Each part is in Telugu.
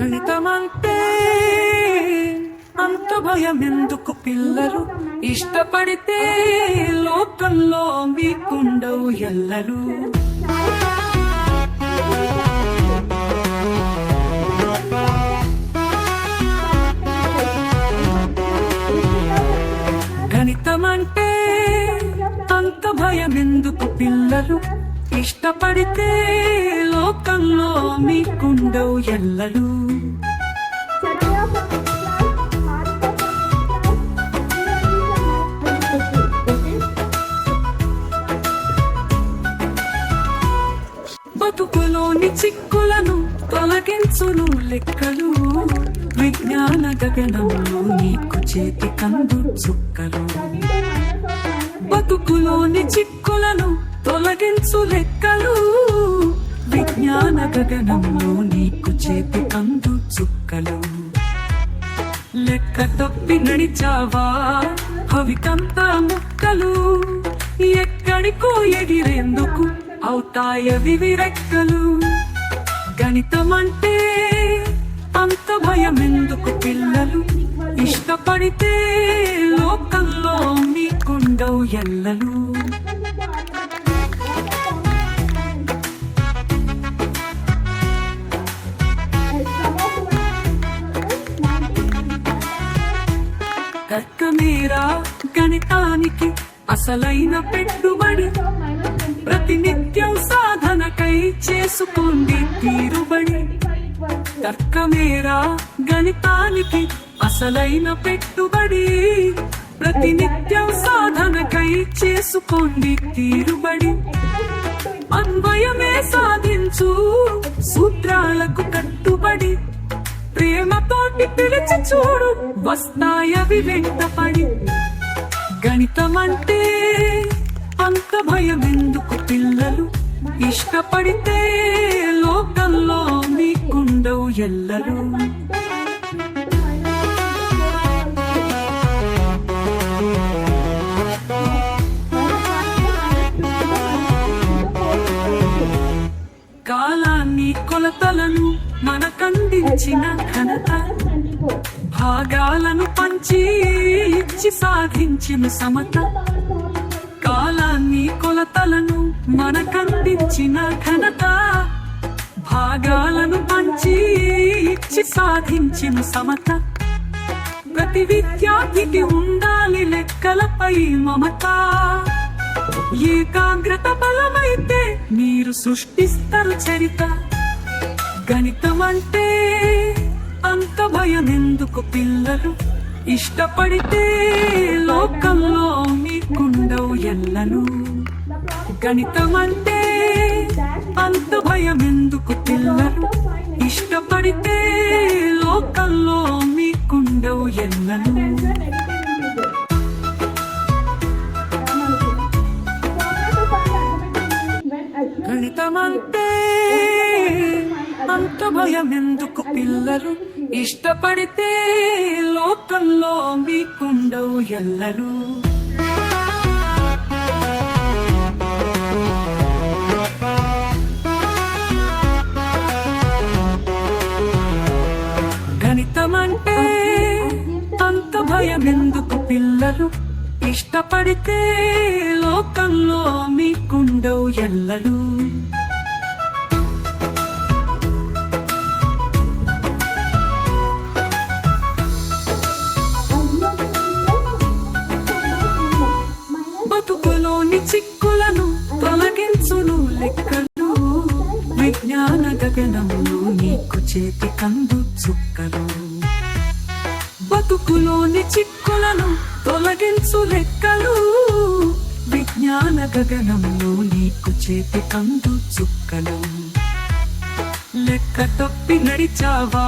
గణితమంటే అంత భయం ఎందుకు పిల్లలు? ఇష్టపడితే లోకంలో మీకుండవు ఎల్లలు. గణితమంటే అంత భయం ఎందుకు పిల్లలు? ఇష్టపడితే లోకంలో మీకుండవు ఎల్లలు. బతుకులోని చిక్కులను తొలగించును లెక్కలు. విజ్ఞాన గగనంలో నీకు చేతి కందు చుక్కలు. బతుకులోని చిక్కులను తొలగించు లెక్కలు. విజ్ఞాన గగనంలో నీకు చేతి కందు చుక్కలు. లెక్క తప్పి నడిచావా భవికంతా ముక్కలు. ఎక్కడికో ఎగిరేందుకు అవుతాయవి విరెక్కలు. గణితమంటే అంత భయం ఎందుకు పిల్లలు? ఇష్టపడితే లోకంలో మీకుండవు ఎల్లలు. తర్కమేరా గణితానికి అసలైన పెట్టుబడి. ప్రతినిత్యం సాధనకై చేసుకోండి తీరుబడి. తర్కమేరా గణితానికి అసలైన పెట్టుబడి. ప్రతినిత్యం సాధనకై చేసుకోండి తీరుబడి. అన్వయమే సాధించు సూత్రాలకు కట్టుబడి. ప్రేమతోటి పిలిచి చూడు వస్తాయవి వెంటపడి. గణితమంటే అంత భయం ఎందుకు పిల్లలు? ఇష్టపడితే లోకంలో మీకుండవు ఎల్లలు. కాలాన్ని కొలతలను మనకందించిన ఘనత. భాగాలను పంచి ఇచ్చి సాధించిన సమత. కాలాన్ని కొలతలను మనకందించిన ఘనత. భాగాలను పంచి ఇచ్చి సాధించిన సమత. ప్రతి విద్యార్థికి ఉండాలి లెక్కలపై మమత. ఏకాగ్రత బలమైతే మీరు సృష్టిస్తారు చరిత. గణితమంటే అంత భయం ఎందుకు పిల్లలు? ఇష్టపడితే లోకంలో మీకుండవు ఎల్లలు. గణితమంటే అంత భయం ఎందుకు పిల్లలు? ఇష్టపడితే లోకంలో మీకుండవు ఎల్లలు. గణితమంటే అంత భయం ఎందుకు పిల్లలు? ఇష్టపడితే లోకంలో మీకుండవు ఎల్లలు. గణితమంటే అంత భయం ఎందుకు పిల్లలు? ఇష్టపడితే లోకంలో మీకుండవు ఎల్లలు. బతుకులోని చిక్కులను తొలగించును లెక్కలు. విజ్ఞాన గగనంలో నీకు చేతి కందు చుక్కలు. బతుకులోని చిక్కులను తొలగించు లెక్కలు. విజ్ఞాన గగనంలో నీకు చేతి కందు చుక్కలు. లెక్క తప్పి నడిచావా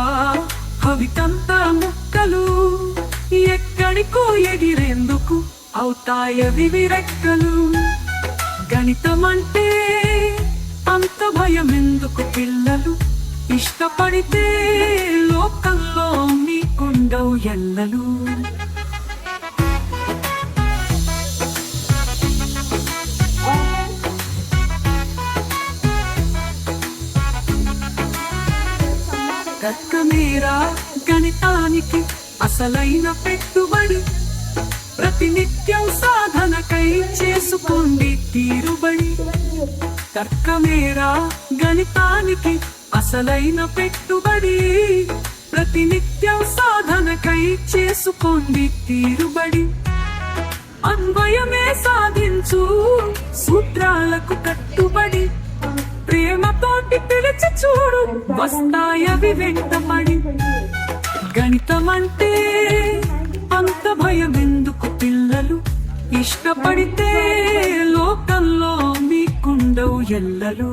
భవికంతా ముక్కలు. ఎక్కడికో ఎగిరేందుకు అవుతాయవి విరెక్కలు. గణితమంటే అంత భయం ఎందుకు పిల్లలు? ఇష్టపడితే లోకంలో మీకుండవు ఎల్లలు. తర్కమేరా గణితానికి అసలైన పెట్టుబడి, ప్రతినిత్యం సాధనకై చేసుకోండి తీరుబడి. తర్కమేరా గణితానికి అసలైన పెట్టుబడి, ప్రతినిత్యం సాధనకై చేసుకోండి తీరుబడి. అన్వయమే సాధించు సూత్రాలకు కట్టుబడి, ప్రేమతోటి పిలిచి చూడు వస్తాయవి వెంటపడి. గణితమంటే అంత భయమెందుకు పిల్లలు, ఇష్టపడితే లోకంలో మీకుండవు ఎల్లలు.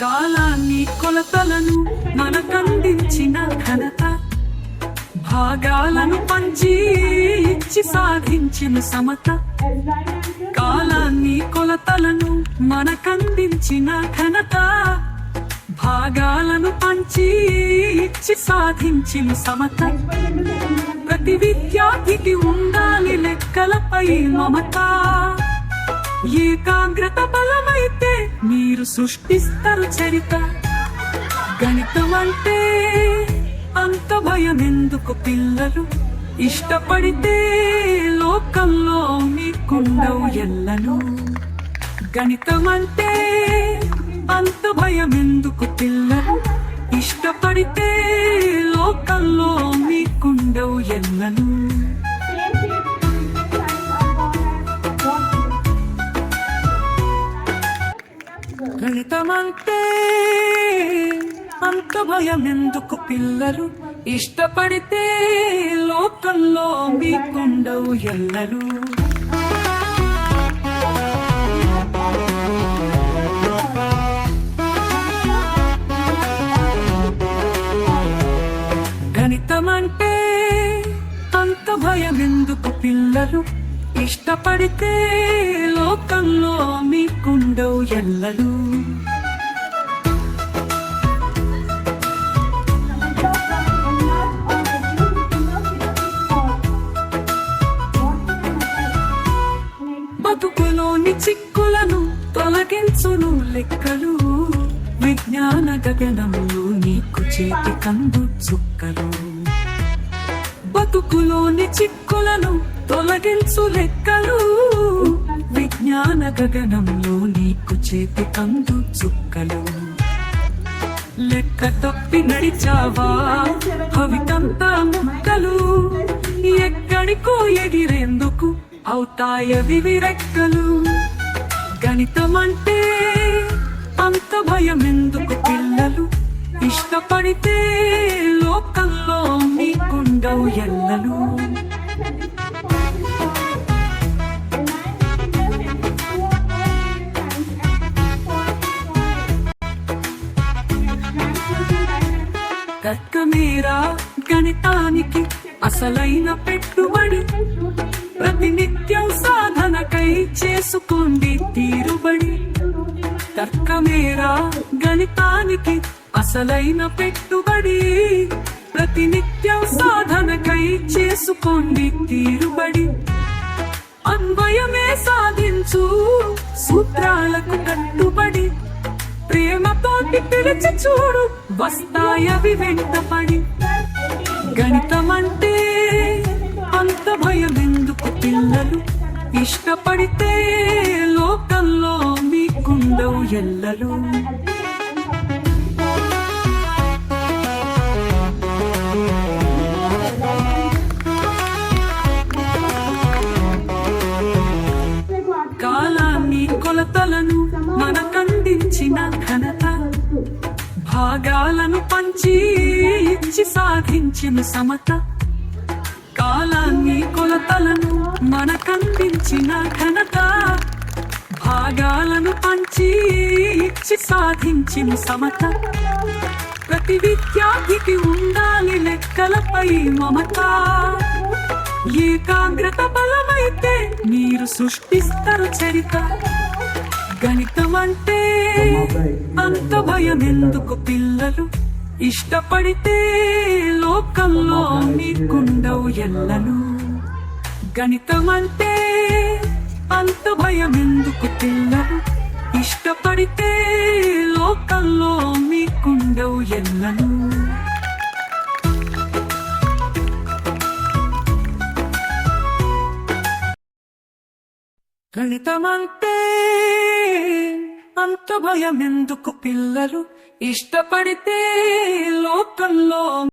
కాలాన్ని కొలతలను మనకందించిన ఘనత, భాగాలను పంచి ఇచ్చి సాధించిన సమత. కాలాన్ని కొలతలను మనకందించిన ఘనత, భాగాలను పంచి ఇచ్చి సాధించిన సమత. ప్రతి విద్యార్థికి ఉండాలి లెక్కలపై మమత, ఏకాగ్రత బలమైతే మీరు సృష్టిస్తారు చరిత. గణితం అంటే అంత భయమెందుకు పిల్లలు, ఇష్టపడితే లోకంలో మీకుండవు ఎల్లలు. గణితం అంటే అంత భయమెందుకు పిల్లలు, ఇష్టపడితే లోకంలో మీకుండవు ఎల్లలు. గణితమంటే అంత భయమెందుకు పిల్లలు, ఇష్టపడితే లోకంలో మీకుండవు ఎల్లలు. గణితమంటే అంత భయమెందుకు పిల్లలు, ఇష్టపడితే లోకంలో మీకుండవు ఎల్లలు. బతుకులోని చిక్కులను తొలగించును లెక్కలు, విజ్ఞాన గగనంలో నీకు చేతి కందు చుక్కలు. బతుకులోని చిక్కులను తొలగించు లెక్కలు, విజ్ఞాన గగనంలో నీకు చేతి కందు చుక్కలు. లెక్క తప్పి నడిచావా భవితంతా ముక్కలు, ఎక్కడికో ఎగిరేందుకు అవుతాయవి విరెక్కలు. గణితమంటే అంత భయమెందుకు పిల్లలు, ఇష్టపడితే లోకంలో మీకుండవు ఎల్లలు. తర్కమేరా గణితానికి అసలైన పెట్టుబడి, ప్రతినిత్యం సాధనకై చేసుకోండి తీరుబడి. తర్కమేరా గణితానికి అసలైన పెట్టుబడి, ప్రతినిత్యం సాధనకై చేసుకోండి తీరుబడి. అన్వయమే సాధించు సూత్రాలకు కట్టుబడి, ప్రేమతోటి పిలిచి చూడు వస్తాయవి వెంటపడి. గణితమంటే అంత భయమెందుకు పిల్లలు, ఇష్టపడితే లోకంలో మీకుండవు ఎల్లలు. కాలాన్ని కొలతలను మనకందించిన ఘనత, భాగాలను పంచి ఇచ్చి సాధించిన సమత. కాలాన్ని కొలతలను మనకందించిన ఘనత, భాగాలను పంచి ఇచ్చి సాధించిన సమత. ప్రతి విద్యార్థికి ఉండాలి లెక్కలపై మమత, ఏకాగ్రత బలమైతే మీరు సృష్టిస్తారు చరిత. గణితం అంటే అంత భయమెందుకు పిల్లలు, ఇష్టపడితే లోకంలో మీకుండవు ఎల్లలు. గణితమంటే అంత భయమెందుకు పిల్లలు, ఇష్టపడితే లోకంలో మీకుండవు ఎన్నను. గణితమంటే అంత భయమెందుకు పిల్లలు, ఇష్టపడితే లోకంలో